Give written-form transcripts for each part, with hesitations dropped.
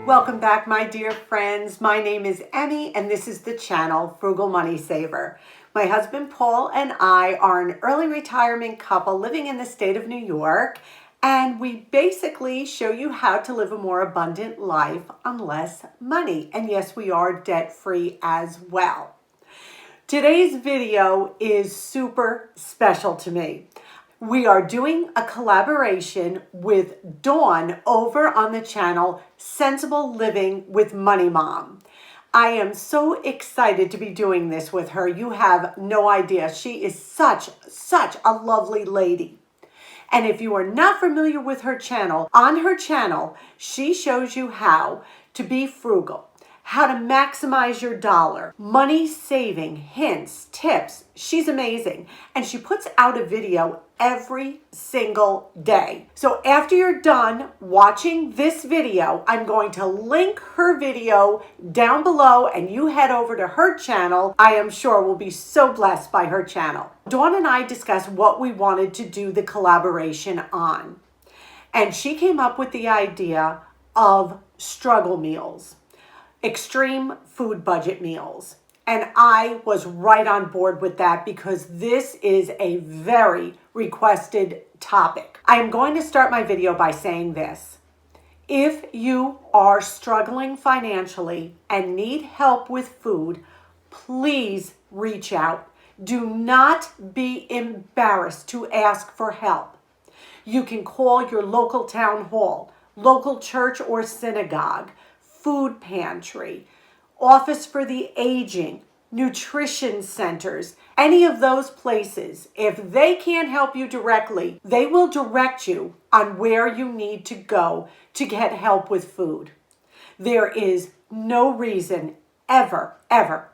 Welcome back, my dear friends. My name is Emmy, and this is the channel Frugal Money Saver. My husband Paul and I are an early retirement couple living in the state of New York, and we basically show you how to live a more abundant life on less money. And yes, we are debt-free as well. Today's video is super special to me. We are doing a collaboration with Dawn over on the channel Sensible Living with Money Mom. I am so excited to be doing this with her. You have no idea. She is such a lovely lady. And if you are not familiar with her channel, on her channel, she shows you how to be frugal, how to maximize your dollar, money saving, hints, tips. She's amazing. And she puts out a video every single day. So after you're done watching this video, I'm going to link her video down below and you head over to her channel. I am sure we'll be so blessed by her channel. Dawn and I discussed what we wanted to do the collaboration on. And she came up with the idea of struggle meals, extreme food budget meals. And I was right on board with that because this is a very requested topic. I am going to start my video by saying this. If you are struggling financially and need help with food, please reach out. Do not be embarrassed to ask for help. You can call your local town hall, local church or synagogue, food pantry, office for the aging, nutrition centers, any of those places. If they can't help you directly, they will direct you on where you need to go to get help with food. There is no reason ever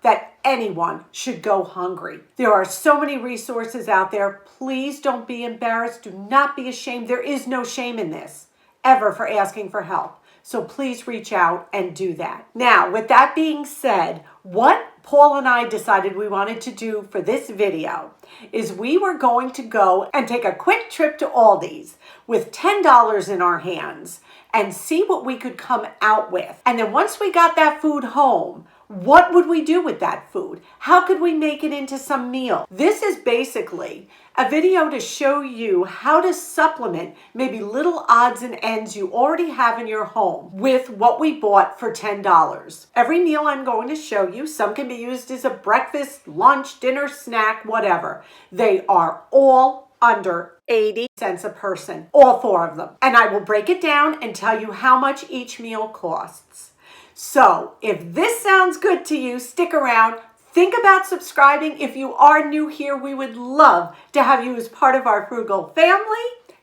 that anyone should go hungry. There are so many resources out there. Please don't be embarrassed. Do not be ashamed. There is no shame in this ever for asking for help. So please reach out and do that. Now, with that being said, what Paul and I decided we wanted to do for this video is we were going to go and take a quick trip to Aldi's with $10 in our hands and see what we could come out with. And then once we got that food home, what would we do with that food? How could we make it into some meal? This is basically a video to show you how to supplement maybe little odds and ends you already have in your home with what we bought for $10. Every meal I'm going to show you, some can be used as a breakfast, lunch, dinner, snack, whatever. They are all under 80 cents a person, all four of them. And I will break it down and tell you how much each meal costs. So if this sounds good to you, stick around. Think about subscribing. If you are new here, we would love to have you as part of our frugal family.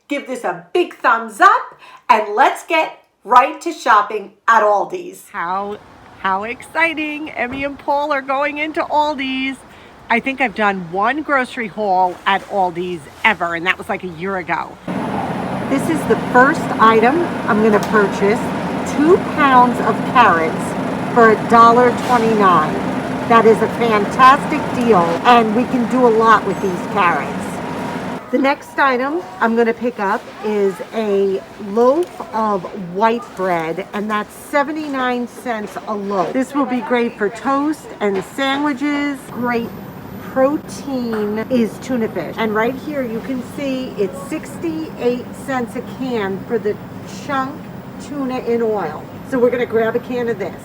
Give this a big thumbs up and let's get right to shopping at Aldi's. How exciting. Emmy and Paul are going into Aldi's. I think I've done one grocery haul at Aldi's ever, and that was like a year ago. This is the first item I'm going to purchase. 2 pounds of carrots for $1.29. That is a fantastic deal, and we can do a lot with these carrots. The next item I'm going to pick up is a loaf of white bread, and that's 79 cents a loaf. This will be great for toast and sandwiches. Great protein is tuna fish. And right here you can see it's 68 cents a can for the chunk tuna in oil. So we're going to grab a can of this.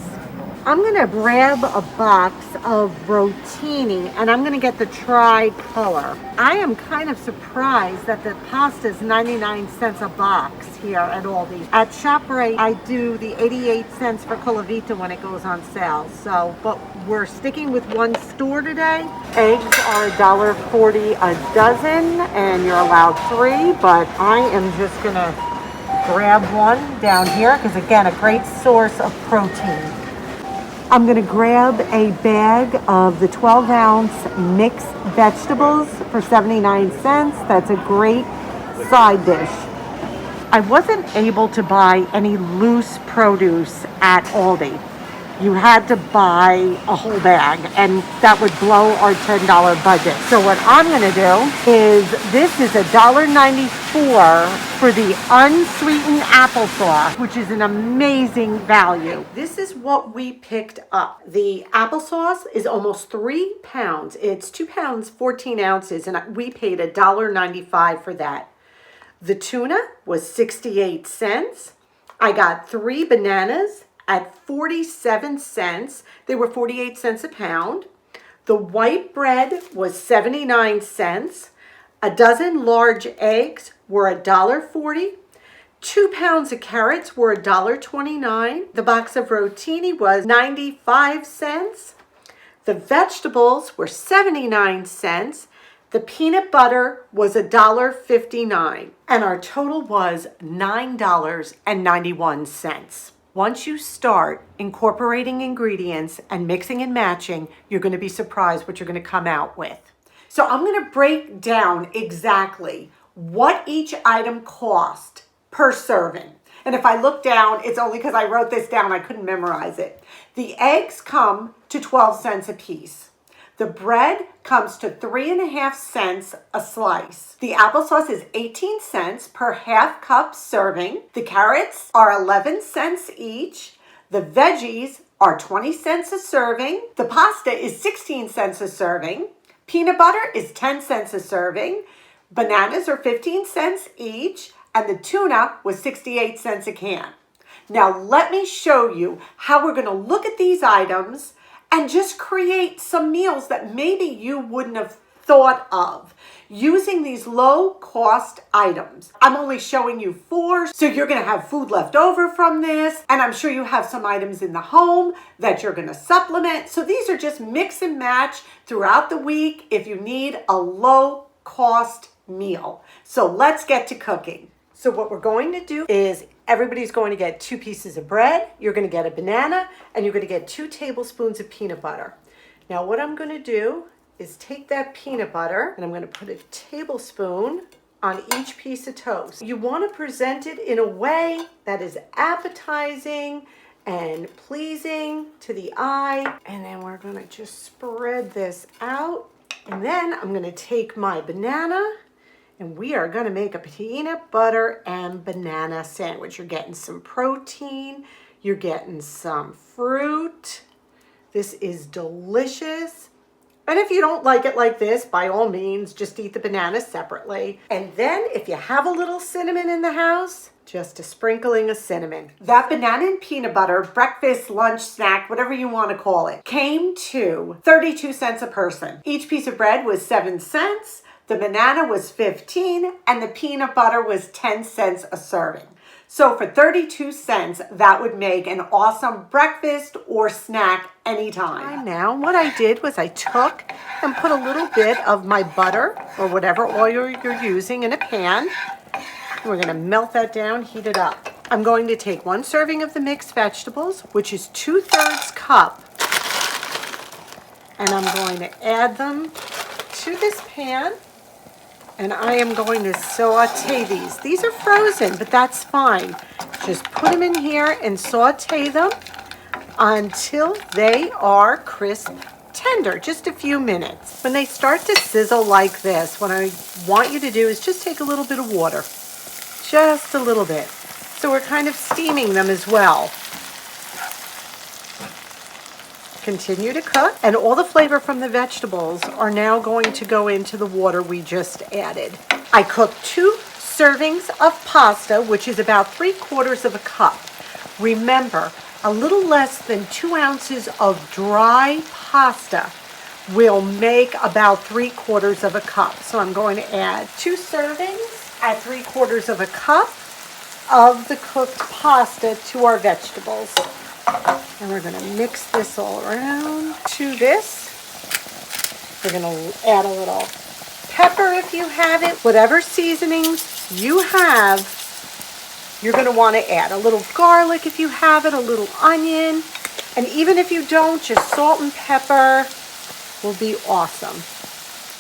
I'm going to grab a box of rotini and I'm going to get the tri-color. I am kind of surprised that the pasta is 99 cents a box here at Aldi. At ShopRite, I do the 88 cents for Colavita when it goes on sale. So, but we're sticking with one store today. Eggs are $1.40 a dozen and you're allowed 3, but I am just going to grab one down here because again, a great source of protein. I'm going to grab a bag of the 12-ounce mixed vegetables for 79 cents. That's a great side dish. I wasn't able to buy any loose produce at Aldi. You had to buy a whole bag, and that would blow our $10 budget. So what I'm going to do is, this is $1.93 for the unsweetened applesauce, which is an amazing value. This is what we picked up. The applesauce is almost 3 pounds. It's 2 pounds, 14 ounces, and we paid $1.95 for that. The tuna was 68 cents. I got 3 bananas at 47 cents. They were 48 cents a pound. The white bread was 79 cents. A dozen large eggs were $1.40. 2 pounds of carrots were $1.29. The box of rotini was 95 cents. The vegetables were 79 cents. The peanut butter was $1.59. And our total was $9.91. Once you start incorporating ingredients and mixing and matching, you're going to be surprised what you're going to come out with. So I'm going to break down exactly what each item cost per serving. And if I look down, it's only because I wrote this down, I couldn't memorize it. The eggs come to 12 cents a piece. The bread comes to 3.5 cents a slice. The applesauce is 18 cents per half cup serving. The carrots are 11 cents each. The veggies are 20 cents a serving. The pasta is 16 cents a serving. Peanut butter is 10 cents a serving. Bananas are 15 cents each. And the tuna was 68 cents a can. Now let me show you how we're going to look at these items and just create some meals that maybe you wouldn't have thought of using these low-cost items. I'm only showing you 4, so you're going to have food left over from this, and I'm sure you have some items in the home that you're going to supplement. So these are just mix and match throughout the week if you need a low-cost meal. So let's get to cooking. So what we're going to do is everybody's going to get 2 pieces of bread, you're going to get a banana, and you're going to get 2 tablespoons of peanut butter. Now what I'm going to do is take that peanut butter and I'm going to put a tablespoon on each piece of toast. You want to present it in a way that is appetizing and pleasing to the eye. And then we're going to just spread this out. And then I'm going to take my banana and we are going to make a peanut butter and banana sandwich. You're getting some protein. You're getting some fruit. This is delicious. And if you don't like it like this, by all means, just eat the banana separately. And then if you have a little cinnamon in the house, just a sprinkling of cinnamon. That banana and peanut butter, breakfast, lunch, snack, whatever you want to call it, came to 32 cents a person. Each piece of bread was 7 cents. The banana was 15 and the peanut butter was 10 cents a serving. So for 32 cents, that would make an awesome breakfast or snack anytime. Now, what I did was I took and put a little bit of my butter or whatever oil you're using in a pan. We're going to melt that down, heat it up. I'm going to take 1 serving of the mixed vegetables, which is 2/3 cup, and I'm going to add them to this pan. And I am going to saute these. These are frozen, but that's fine. Just put them in here and saute them until they are crisp tender, just a few minutes. When they start to sizzle like this, what I want you to do is just take a little bit of water, just a little bit. So we're kind of steaming them as well. Continue to cook, and all the flavor from the vegetables are now going to go into the water we just added. I cooked 2 servings of pasta, which is about 3/4 of a cup. Remember, a little less than 2 ounces of dry pasta will make about 3/4 of a cup. So I'm going to add 2 servings at 3/4 of a cup of the cooked pasta to our vegetables. And we're going to mix this all around to this. We're going to add a little pepper if you have it. Whatever seasonings you have, you're going to want to add. A little garlic if you have it, a little onion. And even if you don't, just salt and pepper will be awesome.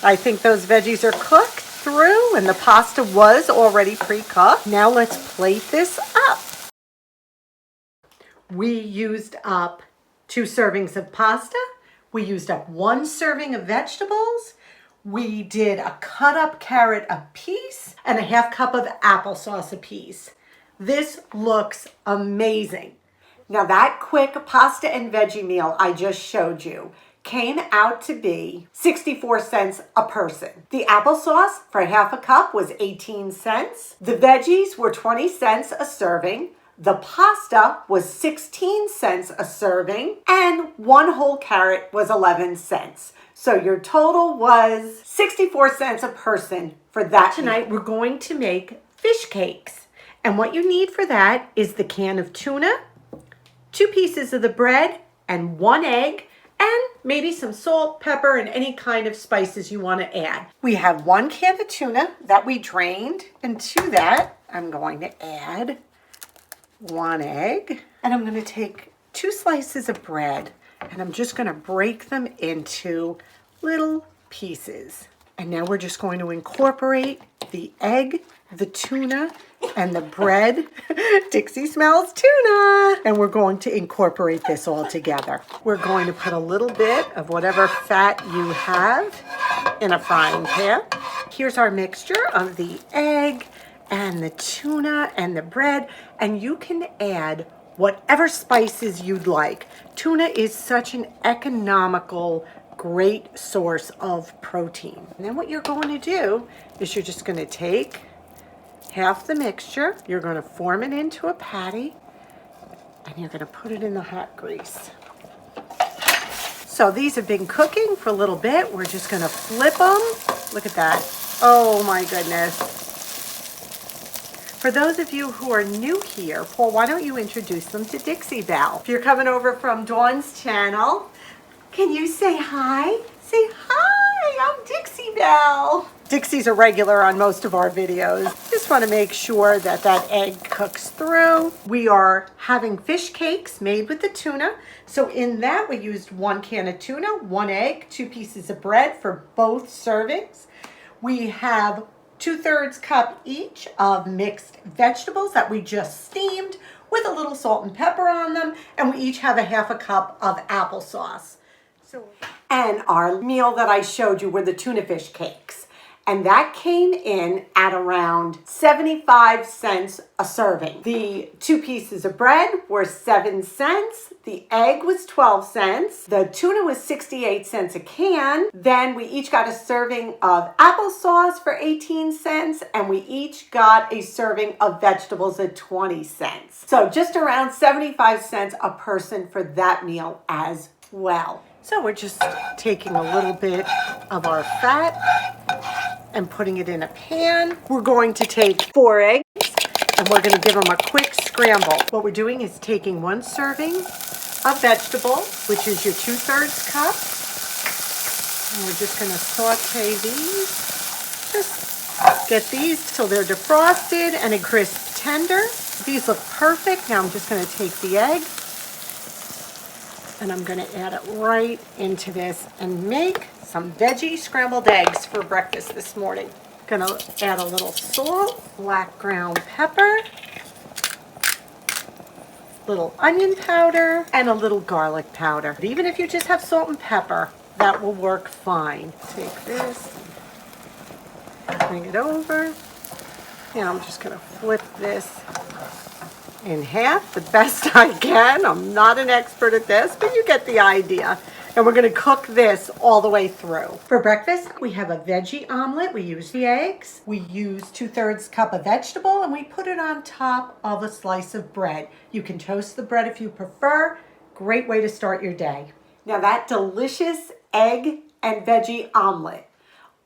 I think those veggies are cooked through and the pasta was already pre-cooked. Now let's plate this up. We used up 2 servings of pasta. We used up 1 serving of vegetables. We did a cut up carrot a piece and a half cup of applesauce a piece. This looks amazing. Now that quick pasta and veggie meal I just showed you came out to be 64 cents a person. The applesauce for half a cup was 18 cents. The veggies were 20 cents a serving. The pasta was 16 cents a serving, and one whole carrot was 11 cents. So your total was 64 cents a person for that. Tonight we're going to make fish cakes. And what you need for that is the can of tuna, 2 pieces of the bread, and 1 egg, and maybe some salt, pepper, and any kind of spices you want to add. We have 1 can of tuna that we drained, and to that I'm going to add 1 egg, and I'm going to take 2 slices of bread, and I'm just going to break them into little pieces. And now we're just going to incorporate the egg, the tuna, and the bread. Dixie smells tuna. And we're going to incorporate this all together. We're going to put a little bit of whatever fat you have in a frying pan. Here's our mixture of the egg and the tuna and the bread. And you can add whatever spices you'd like. Tuna is such an economical, great source of protein. And then what you're going to do is you're just going to take half the mixture, you're going to form it into a patty, and you're going to put it in the hot grease. So these have been cooking for a little bit. We're just going to flip them. Look at that. Oh my goodness. For those of you who are new here, Paul, why don't you introduce them to Dixie Belle? If you're coming over from Dawn's channel, can you say hi? Say hi, I'm Dixie Belle. Dixie's a regular on most of our videos. Just want to make sure that that egg cooks through. We are having fish cakes made with the tuna. So in that we used 1 can of tuna, 1 egg, 2 pieces of bread for both servings. We have 2/3 cup each of mixed vegetables that we just steamed with a little salt and pepper on them. And we each have a half a cup of applesauce. And our meal that I showed you were the tuna fish cakes. And that came in at around 75 cents a serving. The 2 pieces of bread were 7 cents. The egg was 12 cents. The tuna was 68 cents a can. Then we each got a serving of applesauce for 18 cents. And we each got a serving of vegetables at 20 cents. So just around 75 cents a person for that meal as well. So we're just taking a little bit of our fat and putting it in a pan. We're going to take 4 eggs and we're going to give them a quick scramble. What we're doing is taking 1 serving of vegetable, which is your 2/3 cup. And we're just going to saute these. Just get these till they're defrosted and a crisp tender. These look perfect. Now I'm just going to take the egg and I'm going to add it right into this and make some veggie scrambled eggs for breakfast this morning. Going to add a little salt, black ground pepper, little onion powder, and a little garlic powder. But even if you just have salt and pepper, that will work fine. Take this, bring it over. Now I'm just going to flip this in half the best I can. I'm not an expert at this, but you get the idea. And we're going to cook this all the way through. For breakfast, we have a veggie omelet. We use the eggs. We use 2/3 cup of vegetable, and we put it on top of a slice of bread. You can toast the bread if you prefer. Great way to start your day. Now that delicious egg and veggie omelet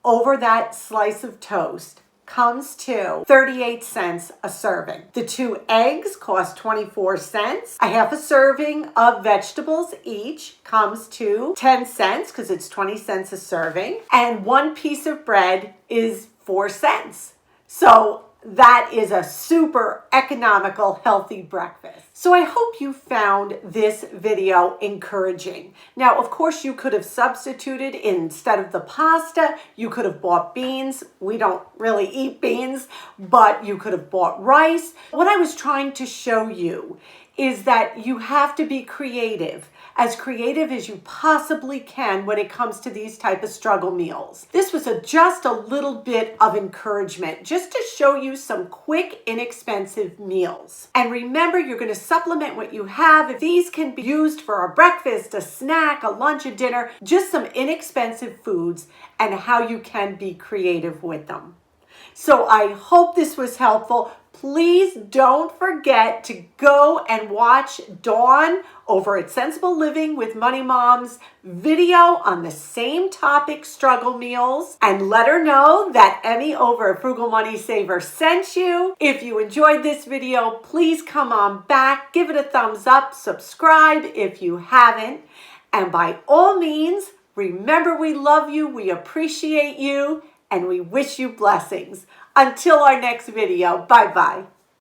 over that slice of toast comes to 38 cents a serving. The 2 eggs cost 24 cents. A half a serving of vegetables each comes to 10 cents because it's 20 cents a serving. And 1 piece of bread is 4 cents. So that is a super economical, healthy breakfast. So I hope you found this video encouraging. Now, of course, you could have substituted instead of the pasta. You could have bought beans. We don't really eat beans, but you could have bought rice. What I was trying to show you is that you have to be creative as creative as you possibly can when it comes to these type of struggle meals. This was just a little bit of encouragement just to show you some quick, inexpensive meals. And remember, you're going to supplement what you have. These can be used for a breakfast, a snack, a lunch, a dinner, just some inexpensive foods and how you can be creative with them. So I hope this was helpful. Please don't forget to go and watch Dawn over at Sensible Living with Money Mom's video on the same topic, struggle meals, and let her know that Emmy over at Frugal Money Saver sent you. If you enjoyed this video, please come on back, give it a thumbs up, subscribe if you haven't, and by all means, remember we love you, we appreciate you, and we wish you blessings. Until our next video, bye-bye.